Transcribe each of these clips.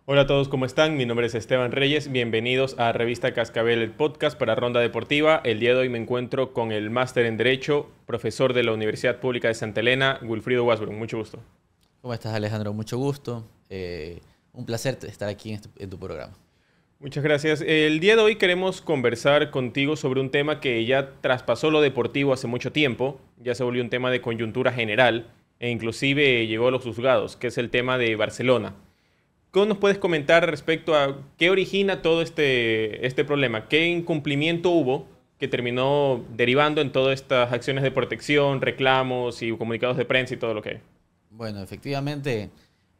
Hola a todos, ¿cómo están? Mi nombre es Esteban Reyes, bienvenidos a Revista Cascabel, el podcast para Ronda Deportiva. El día de hoy me encuentro con el máster en Derecho, profesor de la Universidad Pública de Santa Elena, Wilfrido Wasburn. Mucho gusto. ¿Cómo estás, Alejandro? Mucho gusto. Un placer estar aquí en tu programa. Muchas gracias. El día de hoy queremos conversar contigo sobre un tema que ya traspasó lo deportivo hace mucho tiempo, ya se volvió un tema de coyuntura general e inclusive llegó a los juzgados, que es el tema de Barcelona. ¿Cómo nos puedes comentar respecto a qué origina todo este problema? ¿Qué incumplimiento hubo que terminó derivando en todas estas acciones de protección, reclamos y comunicados de prensa y todo lo que hay? Bueno, efectivamente,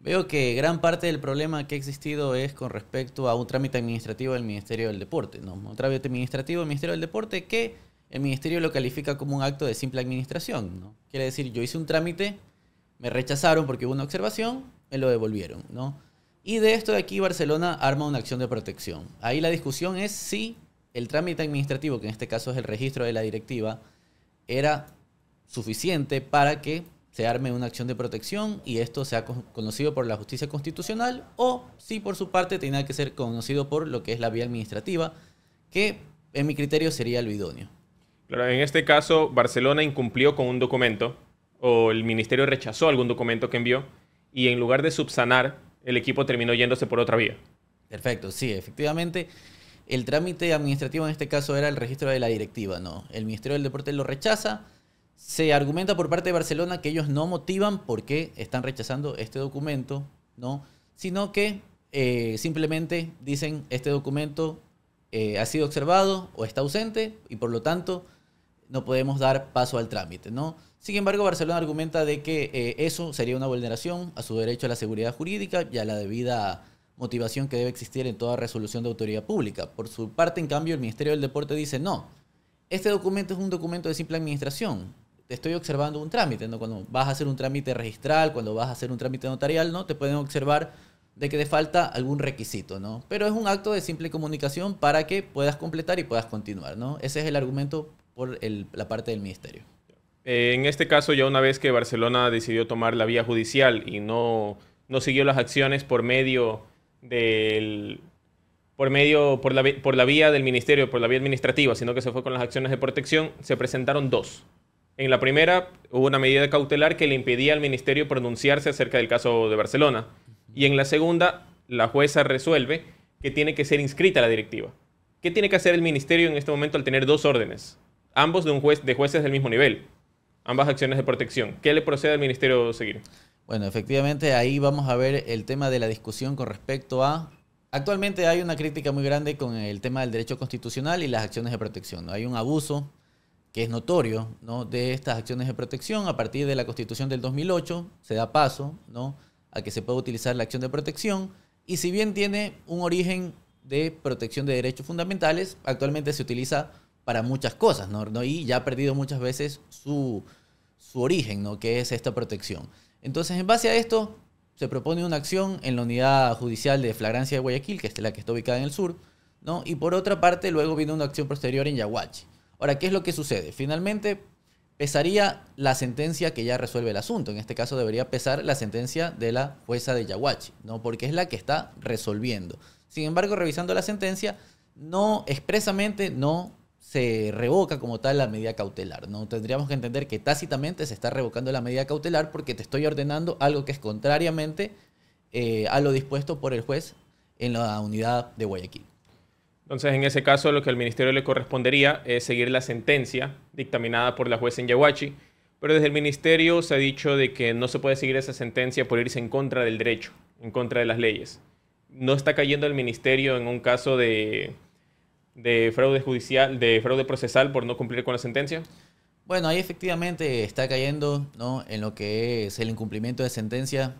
veo que gran parte del problema que ha existido es con respecto a un trámite administrativo del Ministerio del Deporte, ¿no? Un trámite administrativo del Ministerio del Deporte que el Ministerio lo califica como un acto de simple administración, ¿no? Quiere decir, yo hice un trámite, me rechazaron porque hubo una observación, me lo devolvieron, ¿no? Y de esto de aquí Barcelona arma una acción de protección. Ahí la discusión es si el trámite administrativo, que en este caso es el registro de la directiva, era suficiente para que se arme una acción de protección y esto sea conocido por la justicia constitucional, o si por su parte tenía que ser conocido por lo que es la vía administrativa, que en mi criterio sería lo idóneo. Claro, en este caso, Barcelona incumplió con un documento o el ministerio rechazó algún documento que envió y en lugar de subsanar, el equipo terminó yéndose por otra vía. Perfecto, sí, efectivamente. El trámite administrativo en este caso era el registro de la directiva, ¿no? El Ministerio del Deporte lo rechaza. Se argumenta por parte de Barcelona que ellos no motivan por qué están rechazando este documento, ¿no? Sino que simplemente dicen este documento ha sido observado o está ausente y por lo tanto no podemos dar paso al trámite, ¿no? Sin embargo, Barcelona argumenta de que eso sería una vulneración a su derecho a la seguridad jurídica y a la debida motivación que debe existir en toda resolución de autoridad pública. Por su parte, en cambio, el Ministerio del Deporte dice no. Este documento es un documento de simple administración. Te estoy observando un trámite, ¿no? Cuando vas a hacer un trámite registral, cuando vas a hacer un trámite notarial, ¿no? Te pueden observar de que te falta algún requisito, ¿no? Pero es un acto de simple comunicación para que puedas completar y puedas continuar, ¿no? Ese es el argumento por la parte del ministerio. En este caso, ya una vez que Barcelona decidió tomar la vía judicial y no siguió las acciones por medio del, por la vía del ministerio, por la vía administrativa, sino que se fue con las acciones de protección, se presentaron dos. En la primera hubo una medida cautelar que le impedía al ministerio pronunciarse acerca del caso de Barcelona. Y en la segunda, la jueza resuelve que tiene que ser inscrita la directiva. ¿Qué tiene que hacer el ministerio en este momento al tener dos órdenes? Ambos de jueces del mismo nivel. Ambas acciones de protección. ¿Qué le procede al ministerio seguir? Bueno, efectivamente ahí vamos a ver el tema de la discusión con respecto a... Actualmente hay una crítica muy grande con el tema del derecho constitucional y las acciones de protección, ¿no? Hay un abuso que es notorio, ¿no?, de estas acciones de protección. A partir de la Constitución del 2008 se da paso, ¿no?, a que se pueda utilizar la acción de protección y si bien tiene un origen de protección de derechos fundamentales, actualmente se utiliza para muchas cosas, ¿no? Y ya ha perdido muchas veces su origen, ¿no?, que es esta protección. Entonces, en base a esto, se propone una acción en la unidad judicial de flagrancia de Guayaquil, que es la que está ubicada en el sur, ¿no? Y por otra parte, luego viene una acción posterior en Yaguachi. Ahora, ¿qué es lo que sucede? Finalmente, pesaría la sentencia que ya resuelve el asunto. En este caso debería pesar la sentencia de la jueza de Yaguachi, ¿no?, porque es la que está resolviendo. Sin embargo, revisando la sentencia, no expresamente no se revoca como tal la medida cautelar, ¿no? Tendríamos que entender que tácitamente se está revocando la medida cautelar porque te estoy ordenando algo que es contrariamente a lo dispuesto por el juez en la unidad de Guayaquil. Entonces, en ese caso, lo que al ministerio le correspondería es seguir la sentencia dictaminada por la jueza en Yaguachi, pero desde el ministerio se ha dicho de que no se puede seguir esa sentencia por irse en contra del derecho, en contra de las leyes. ¿No está cayendo el ministerio en un caso de fraude judicial, de fraude procesal por no cumplir con la sentencia? Bueno, ahí efectivamente está cayendo, ¿no?, en lo que es el incumplimiento de sentencia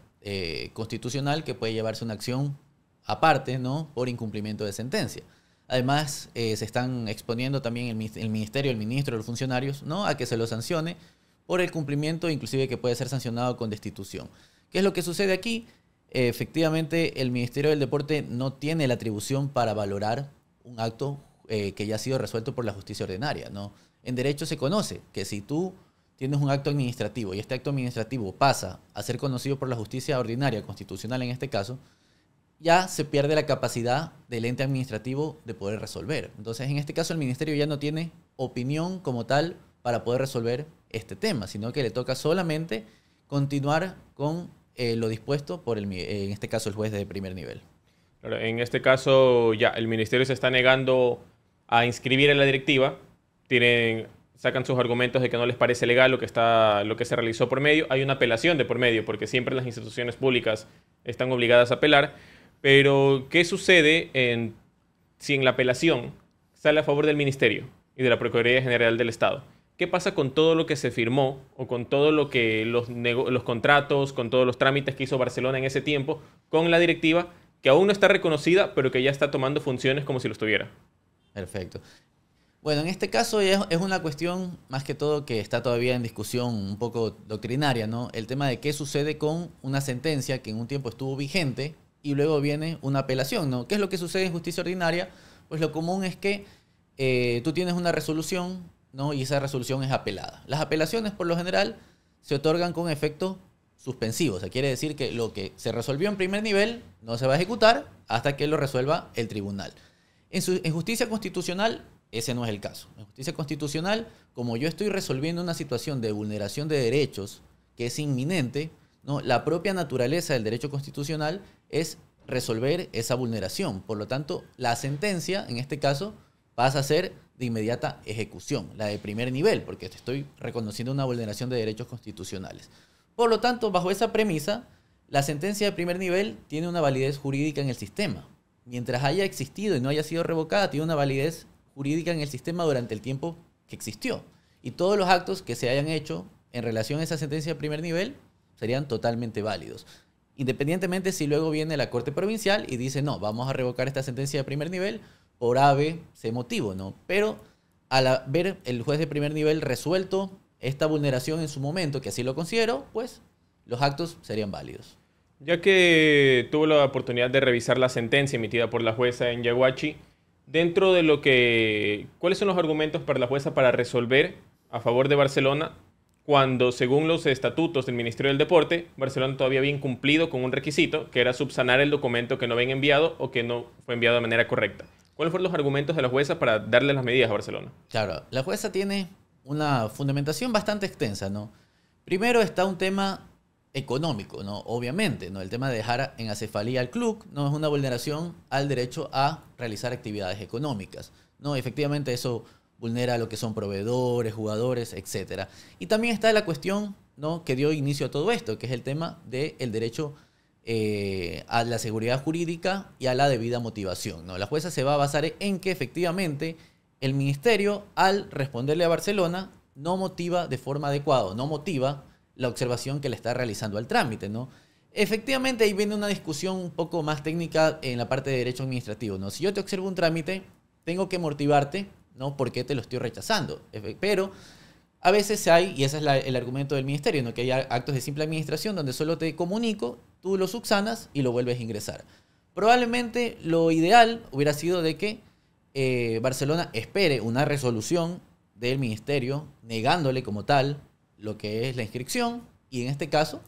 constitucional, que puede llevarse una acción aparte, ¿no?, por incumplimiento de sentencia. Además, se están exponiendo también el ministerio, el ministro, los funcionarios, ¿no?, a que se lo sancione por el cumplimiento, inclusive que puede ser sancionado con destitución. ¿Qué es lo que sucede aquí? Efectivamente, el Ministerio del Deporte no tiene la atribución para valorar un acto que ya ha sido resuelto por la justicia ordinaria, ¿no? En derecho se conoce que si tú tienes un acto administrativo y este acto administrativo pasa a ser conocido por la justicia ordinaria, constitucional en este caso, ya se pierde la capacidad del ente administrativo de poder resolver. Entonces, en este caso, el ministerio ya no tiene opinión como tal para poder resolver este tema, sino que le toca solamente continuar con lo dispuesto por, en este caso, el juez de primer nivel. Claro, en este caso, ya el ministerio se está negando a inscribir en la directiva. Sacan sus argumentos de que no les parece legal lo que se realizó por medio. Hay una apelación de por medio, porque siempre las instituciones públicas están obligadas a apelar. Pero, ¿qué sucede si en la apelación sale a favor del ministerio y de la Procuraduría General del Estado? ¿Qué pasa con todo lo que se firmó o con todo lo que los contratos, con todos los trámites que hizo Barcelona en ese tiempo con la directiva, que aún no está reconocida, pero que ya está tomando funciones como si lo estuviera? Perfecto. Bueno, en este caso es una cuestión más que todo que está todavía en discusión un poco doctrinaria, ¿no? El tema de qué sucede con una sentencia que en un tiempo estuvo vigente y luego viene una apelación, ¿no? ¿Qué es lo que sucede en justicia ordinaria? Pues lo común es que tú tienes una resolución, ¿no? Y esa resolución es apelada. Las apelaciones, por lo general, se otorgan con efecto suspensivo. O sea, quiere decir que lo que se resolvió en primer nivel no se va a ejecutar hasta que lo resuelva el tribunal. En justicia constitucional, ese no es el caso. En justicia constitucional, como yo estoy resolviendo una situación de vulneración de derechos que es inminente, ¿no? La propia naturaleza del derecho constitucional es resolver esa vulneración. Por lo tanto, la sentencia, en este caso, pasa a ser de inmediata ejecución, la de primer nivel, porque te estoy reconociendo una vulneración de derechos constitucionales. Por lo tanto, bajo esa premisa, la sentencia de primer nivel tiene una validez jurídica en el sistema. Mientras haya existido y no haya sido revocada, tiene una validez jurídica en el sistema durante el tiempo que existió. Y todos los actos que se hayan hecho en relación a esa sentencia de primer nivel serían totalmente válidos. Independientemente si luego viene la Corte Provincial y dice, no, vamos a revocar esta sentencia de primer nivel por A, B, C motivo, ¿no? Pero al ver el juez de primer nivel resuelto esta vulneración en su momento, que así lo considero, pues los actos serían válidos. Ya que tuvo la oportunidad de revisar la sentencia emitida por la jueza en Yaguachi, dentro de ¿cuáles son los argumentos para la jueza para resolver a favor de Barcelona cuando, según los estatutos del Ministerio del Deporte, Barcelona todavía había incumplido con un requisito, que era subsanar el documento que no habían enviado o que no fue enviado de manera correcta? ¿Cuáles fueron los argumentos de la jueza para darle las medidas a Barcelona? Claro, la jueza tiene una fundamentación bastante extensa, ¿no? Primero está un tema económico, ¿no? Obviamente, ¿no? El tema de dejar en acefalía al club no es una vulneración al derecho a realizar actividades económicas, ¿no? Efectivamente, eso vulnera lo que son proveedores, jugadores, etc. Y también está la cuestión, ¿no?, que dio inicio a todo esto, que es el tema del derecho a la seguridad jurídica y a la debida motivación, ¿no? La jueza se va a basar en que efectivamente el ministerio, al responderle a Barcelona, no motiva de forma adecuada, no motiva la observación que le está realizando al trámite, ¿no? Efectivamente, ahí viene una discusión un poco más técnica en la parte de derecho administrativo, ¿no? Si yo te observo un trámite, tengo que motivarte, ¿no?, por qué te lo estoy rechazando. Pero a veces hay, y ese es el argumento del ministerio, ¿no?, que hay actos de simple administración donde solo te comunico, tú lo subsanas y lo vuelves a ingresar. Probablemente lo ideal hubiera sido de que Barcelona espere una resolución del ministerio negándole como tal lo que es la inscripción y en este caso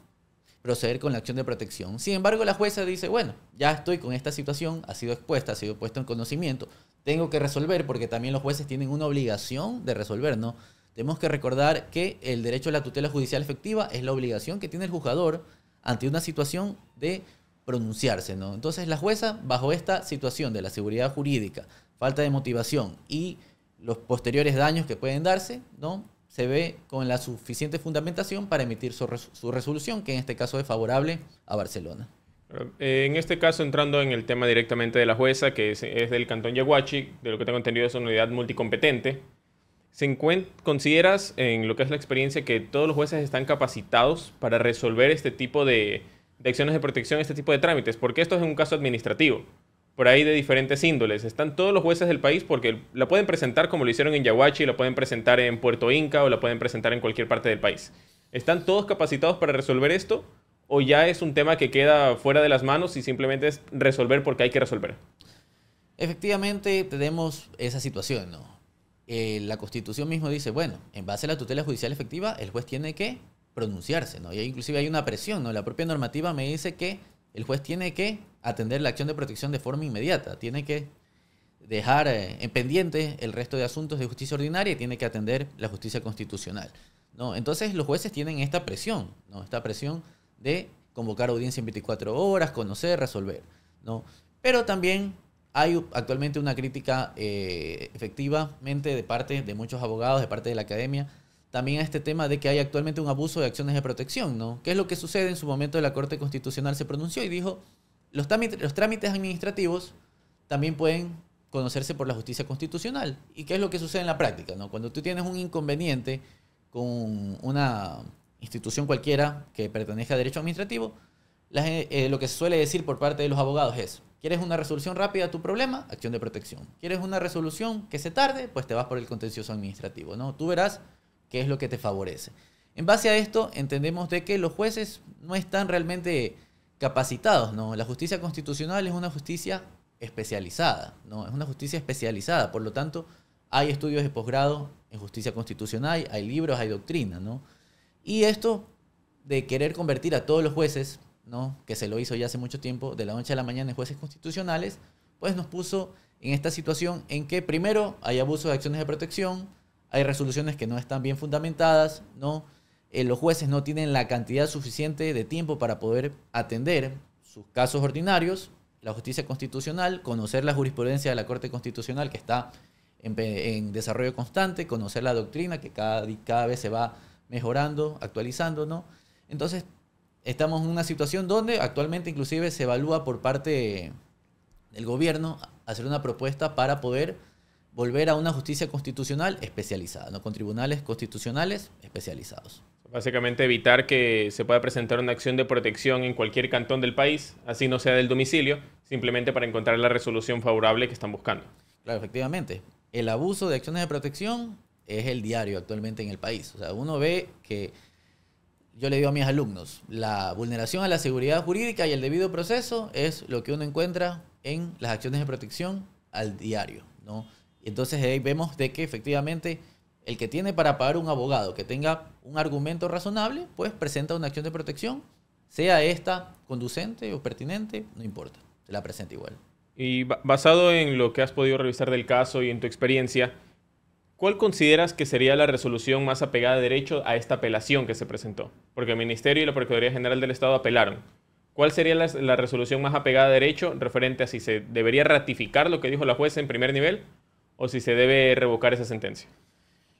proceder con la acción de protección. Sin embargo, la jueza dice, bueno, ya estoy con esta situación, ha sido expuesta, ha sido puesto en conocimiento, tengo que resolver porque también los jueces tienen una obligación de resolver, ¿no? Tenemos que recordar que el derecho a la tutela judicial efectiva es la obligación que tiene el juzgador ante una situación de pronunciarse, ¿no? Entonces la jueza, bajo esta situación de la seguridad jurídica, falta de motivación y los posteriores daños que pueden darse, ¿no?, se ve con la suficiente fundamentación para emitir su resolución, que en este caso es favorable a Barcelona. En este caso, entrando en el tema directamente de la jueza, que es del Cantón Yaguachi, de lo que tengo entendido es una unidad multicompetente, ¿consideras en lo que es la experiencia que todos los jueces están capacitados para resolver este tipo de acciones de protección, este tipo de trámites? Porque esto es un caso administrativo, por ahí de diferentes índoles. Están todos los jueces del país porque la pueden presentar como lo hicieron en Yaguachi, la pueden presentar en Puerto Inca o la pueden presentar en cualquier parte del país. ¿Están todos capacitados para resolver esto o ya es un tema que queda fuera de las manos y simplemente es resolver porque hay que resolver? Efectivamente tenemos esa situación, ¿no? La Constitución mismo dice, bueno, en base a la tutela judicial efectiva, el juez tiene que pronunciarse, ¿no? Y inclusive hay una presión, ¿no? La propia normativa me dice que el juez tiene que atender la acción de protección de forma inmediata, tiene que dejar en pendiente el resto de asuntos de justicia ordinaria y tiene que atender la justicia constitucional, ¿no? Entonces los jueces tienen esta presión, ¿no? Esta presión de convocar audiencia en 24 horas, conocer, resolver, ¿no? Pero también hay actualmente una crítica efectivamente de parte de muchos abogados, de parte de la academia, también a este tema de que hay actualmente un abuso de acciones de protección, ¿no? ¿Qué es lo que sucede? En su momento la Corte Constitucional se pronunció y dijo, los trámites administrativos también pueden conocerse por la justicia constitucional. ¿Y qué es lo que sucede en la práctica, ¿no? Cuando tú tienes un inconveniente con una institución cualquiera que pertenezca a derecho administrativo, lo que se suele decir por parte de los abogados es, ¿quieres una resolución rápida a tu problema? Acción de protección. ¿Quieres una resolución que se tarde? Pues te vas por el contencioso administrativo, ¿no? Tú verás qué es lo que te favorece. En base a esto, entendemos de que los jueces no están realmente capacitados, ¿no? La justicia constitucional es una justicia especializada, ¿no? Es una justicia especializada, por lo tanto, hay estudios de posgrado en justicia constitucional, hay libros, hay doctrina, ¿no? Y esto de querer convertir a todos los jueces, ¿no? Que se lo hizo ya hace mucho tiempo, de la noche a la mañana en jueces constitucionales, pues nos puso en esta situación en que primero hay abuso de acciones de protección, hay resoluciones que no están bien fundamentadas, ¿no? Los jueces no tienen la cantidad suficiente de tiempo para poder atender sus casos ordinarios, la justicia constitucional, conocer la jurisprudencia de la Corte Constitucional que está en desarrollo constante, conocer la doctrina que cada vez se va mejorando, actualizando, ¿no? Entonces, estamos en una situación donde actualmente inclusive se evalúa por parte del gobierno hacer una propuesta para poder volver a una justicia constitucional especializada, ¿no? Con tribunales constitucionales especializados. Básicamente evitar que se pueda presentar una acción de protección en cualquier cantón del país, así no sea del domicilio, simplemente para encontrar la resolución favorable que están buscando. Claro, efectivamente. El abuso de acciones de protección es el diario actualmente en el país. O sea, uno ve que, yo le digo a mis alumnos, la vulneración a la seguridad jurídica y el debido proceso es lo que uno encuentra en las acciones de protección al diario, ¿no? Y entonces ahí vemos de que efectivamente el que tiene para pagar un abogado que tenga un argumento razonable, pues presenta una acción de protección, sea esta conducente o pertinente, no importa, se la presenta igual. Y basado en lo que has podido revisar del caso y en tu experiencia, ¿cuál consideras que sería la resolución más apegada a derecho a esta apelación que se presentó? Porque el Ministerio y la Procuraduría General del Estado apelaron. ¿Cuál sería la resolución más apegada a derecho referente a si se debería ratificar lo que dijo la jueza en primer nivel o si se debe revocar esa sentencia?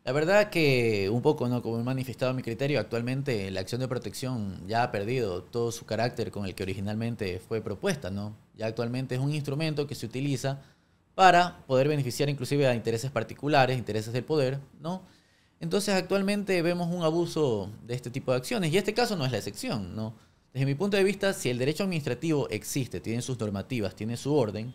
La verdad que un poco, ¿no? Como he manifestado mi criterio, actualmente la acción de protección ya ha perdido todo su carácter con el que originalmente fue propuesta, ¿no? Ya actualmente es un instrumento que se utiliza para poder beneficiar inclusive a intereses particulares, intereses del poder, ¿no? Entonces actualmente vemos un abuso de este tipo de acciones y este caso no es la excepción, ¿no? Desde mi punto de vista, si el derecho administrativo existe, tiene sus normativas, tiene su orden,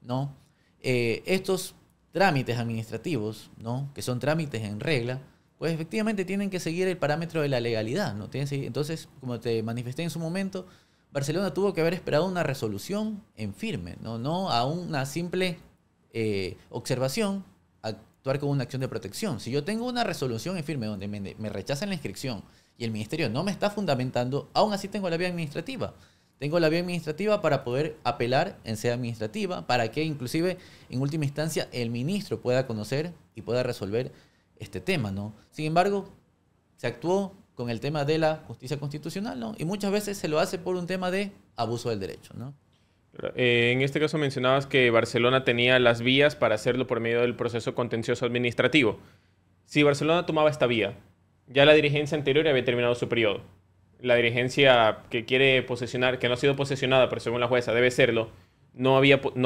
¿no? Estos trámites administrativos, ¿no? Que son trámites en regla, pues efectivamente tienen que seguir el parámetro de la legalidad, ¿no? Entonces, como te manifesté en su momento, Barcelona tuvo que haber esperado una resolución en firme, no a una simple observación, actuar con una acción de protección. Si yo tengo una resolución en firme donde me rechazan la inscripción y el ministerio no me está fundamentando, aún así tengo la vía administrativa. Tengo la vía administrativa para poder apelar en sede administrativa, para que inclusive en última instancia el ministro pueda conocer y pueda resolver este tema, ¿no? Sin embargo, se actuó con el tema de la justicia constitucional, ¿no? Y muchas veces se lo hace por un tema de abuso del derecho, ¿no? En este caso mencionabas que Barcelona tenía las vías para hacerlo por medio del proceso contencioso administrativo. Si Barcelona tomaba esta vía, ya la dirigencia anterior había terminado su periodo. La dirigencia que quiere posesionar, que no ha sido posesionada, pero según la jueza debe serlo, no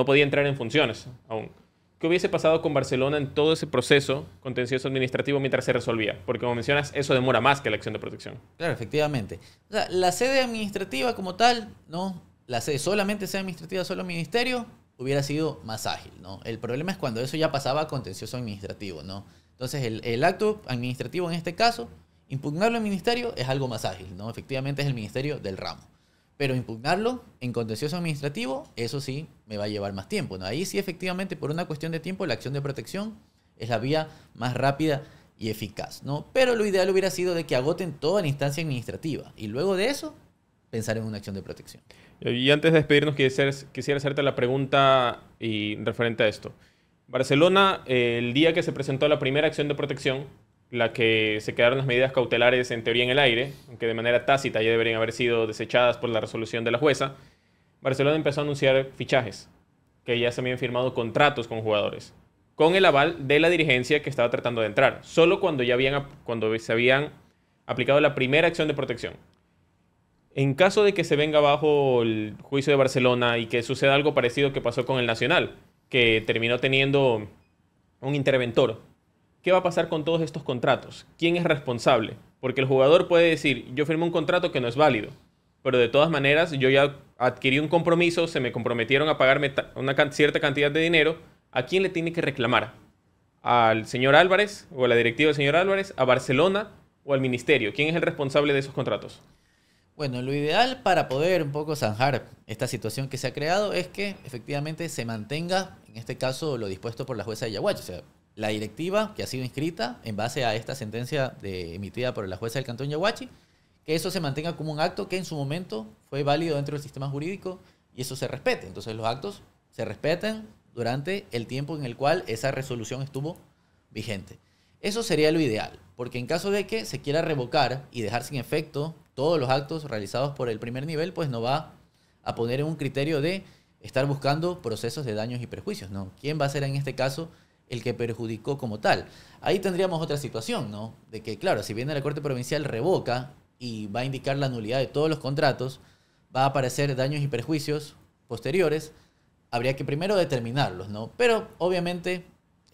podía entrar en funciones aún. ¿Qué hubiese pasado con Barcelona en todo ese proceso contencioso administrativo mientras se resolvía? Porque como mencionas, eso demora más que la acción de protección. Claro, efectivamente. O sea, la sede administrativa como tal, ¿no? La sede solamente sede administrativa, solo ministerio, hubiera sido más ágil, ¿no? El problema es cuando eso ya pasaba a contencioso administrativo, ¿no? Entonces, el acto administrativo en este caso, impugnarlo en ministerio es algo más ágil, ¿no? Efectivamente es el ministerio del ramo. Pero impugnarlo en contencioso administrativo, eso sí me va a llevar más tiempo, ¿no? Ahí sí, efectivamente, por una cuestión de tiempo, la acción de protección es la vía más rápida y eficaz, ¿no? Pero lo ideal hubiera sido de que agoten toda la instancia administrativa y luego de eso pensar en una acción de protección. Y antes de despedirnos, quisiera hacerte la pregunta y referente a esto. Barcelona, el día que se presentó la primera acción de protección, la que se quedaron las medidas cautelares en teoría en el aire, aunque de manera tácita ya deberían haber sido desechadas por la resolución de la jueza, Barcelona empezó a anunciar fichajes, que ya se habían firmado contratos con jugadores, con el aval de la dirigencia que estaba tratando de entrar, solo cuando se habían aplicado la primera acción de protección. En caso de que se venga abajo el juicio de Barcelona y que suceda algo parecido que pasó con el Nacional, que terminó teniendo un interventor, ¿qué va a pasar con todos estos contratos? ¿Quién es responsable? Porque el jugador puede decir, yo firmé un contrato que no es válido, pero de todas maneras yo ya adquirí un compromiso, se me comprometieron a pagarme una cierta cantidad de dinero. ¿A quién le tiene que reclamar? ¿Al señor Álvarez o a la directiva del señor Álvarez? ¿A Barcelona o al ministerio? ¿Quién es el responsable de esos contratos? Bueno, lo ideal para poder un poco zanjar esta situación que se ha creado es que efectivamente se mantenga, en este caso, lo dispuesto por la jueza de Yaguachi. O sea, la directiva que ha sido inscrita en base a esta sentencia emitida por la jueza del Cantón Yaguachi, que eso se mantenga como un acto que en su momento fue válido dentro del sistema jurídico y eso se respete. Entonces los actos se respeten durante el tiempo en el cual esa resolución estuvo vigente. Eso sería lo ideal, porque en caso de que se quiera revocar y dejar sin efecto todos los actos realizados por el primer nivel, pues no va a poner en un criterio de estar buscando procesos de daños y perjuicios, ¿no? ¿Quién va a ser en este caso el que perjudicó como tal? Ahí tendríamos otra situación, ¿no? De que, claro, si viene la Corte Provincial revoca y va a indicar la nulidad de todos los contratos, va a aparecer daños y perjuicios posteriores, habría que primero determinarlos, ¿no? Pero, obviamente,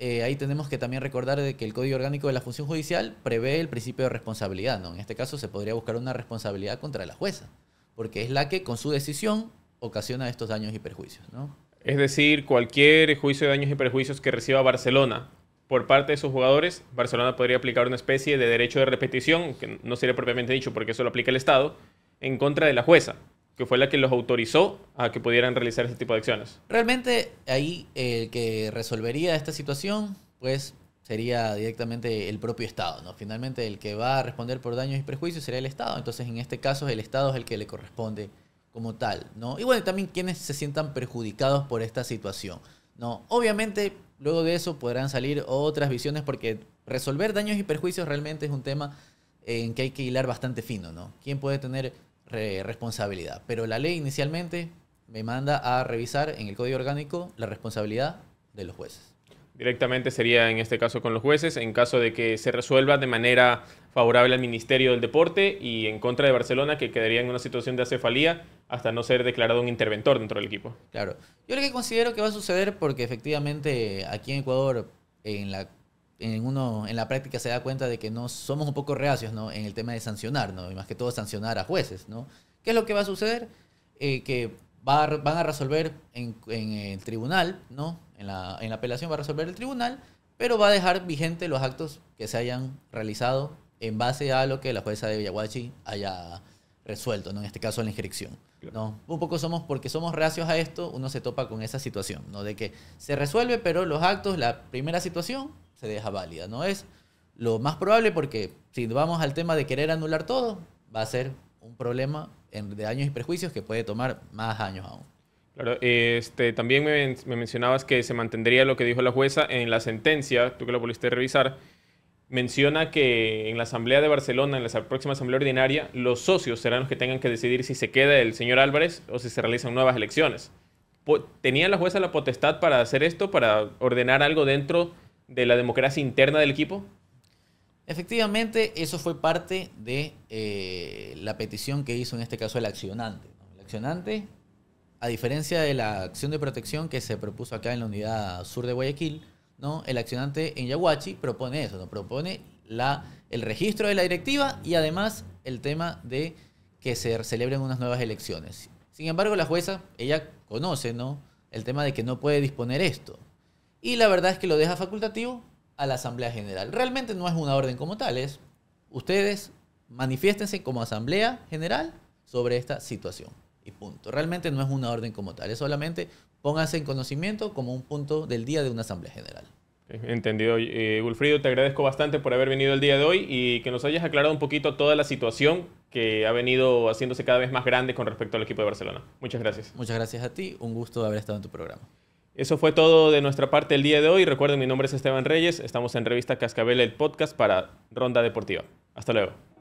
ahí tenemos que también recordar de que el Código Orgánico de la Función Judicial prevé el principio de responsabilidad, ¿no? En este caso se podría buscar una responsabilidad contra la jueza, porque es la que con su decisión ocasiona estos daños y perjuicios, ¿no? Es decir, cualquier juicio de daños y perjuicios que reciba Barcelona por parte de sus jugadores, Barcelona podría aplicar una especie de derecho de repetición, que no sería propiamente dicho porque eso lo aplica el Estado, en contra de la jueza, que fue la que los autorizó a que pudieran realizar ese tipo de acciones. Realmente ahí el que resolvería esta situación, pues sería directamente el propio Estado, ¿no? Finalmente el que va a responder por daños y perjuicios sería el Estado, entonces en este caso el Estado es el que le corresponde como tal, ¿no? Y bueno, también quienes se sientan perjudicados por esta situación, ¿no? Obviamente luego de eso podrán salir otras visiones porque resolver daños y perjuicios realmente es un tema en que hay que hilar bastante fino, ¿no? ¿Quién puede tener responsabilidad? Pero la ley inicialmente me manda a revisar en el Código Orgánico la responsabilidad de los jueces. Directamente sería en este caso con los jueces, en caso de que se resuelva de manera favorable al Ministerio del Deporte y en contra de Barcelona, que quedaría en una situación de acefalía hasta no ser declarado un interventor dentro del equipo. Claro. Yo lo que considero que va a suceder, porque efectivamente aquí en Ecuador, en la práctica se da cuenta de que no somos un poco reacios, ¿no? En el tema de sancionar, ¿no? Y más que todo sancionar a jueces, ¿no? ¿Qué es lo que va a suceder? Que van a resolver en el tribunal, ¿no? En la apelación va a resolver el tribunal, pero va a dejar vigente los actos que se hayan realizado en base a lo que la jueza de Yaguachi haya resuelto, ¿no? En este caso la inscripción, ¿no? Un poco porque somos reacios a esto, uno se topa con esa situación, ¿no? De que se resuelve, pero los actos, la primera situación se deja válida, ¿no? Es lo más probable porque si vamos al tema de querer anular todo, va a ser un problema de daños y perjuicios que puede tomar más años aún. Claro, también me mencionabas que se mantendría lo que dijo la jueza en la sentencia, tú que lo pudiste revisar, menciona que en la Asamblea de Barcelona, en la próxima Asamblea Ordinaria, los socios serán los que tengan que decidir si se queda el señor Álvarez o si se realizan nuevas elecciones. ¿Tenía la jueza la potestad para hacer esto, para ordenar algo dentro de la democracia interna del equipo? Efectivamente, eso fue parte de la petición que hizo en este caso el accionante, ¿no? El accionante, a diferencia de la acción de protección que se propuso acá en la unidad sur de Guayaquil, ¿no? El accionante en Yaguachi propone eso, ¿no? Propone el registro de la directiva y además el tema de que se celebren unas nuevas elecciones. Sin embargo, la jueza, ella conoce, ¿no? El tema de que no puede disponer esto. Y la verdad es que lo deja facultativo a la Asamblea General. Realmente no es una orden como tal, es ustedes manifiéstense como Asamblea General sobre esta situación. Y punto. Realmente no es una orden como tal, es solamente pónganse en conocimiento como un punto del día de una Asamblea General. Entendido. Wilfrido, te agradezco bastante por haber venido el día de hoy y que nos hayas aclarado un poquito toda la situación que ha venido haciéndose cada vez más grande con respecto al equipo de Barcelona. Muchas gracias. Muchas gracias a ti. Un gusto haber estado en tu programa. Eso fue todo de nuestra parte el día de hoy. Recuerden, mi nombre es Esteban Reyes. Estamos en Revista Cascabel, el podcast para Ronda Deportiva. Hasta luego.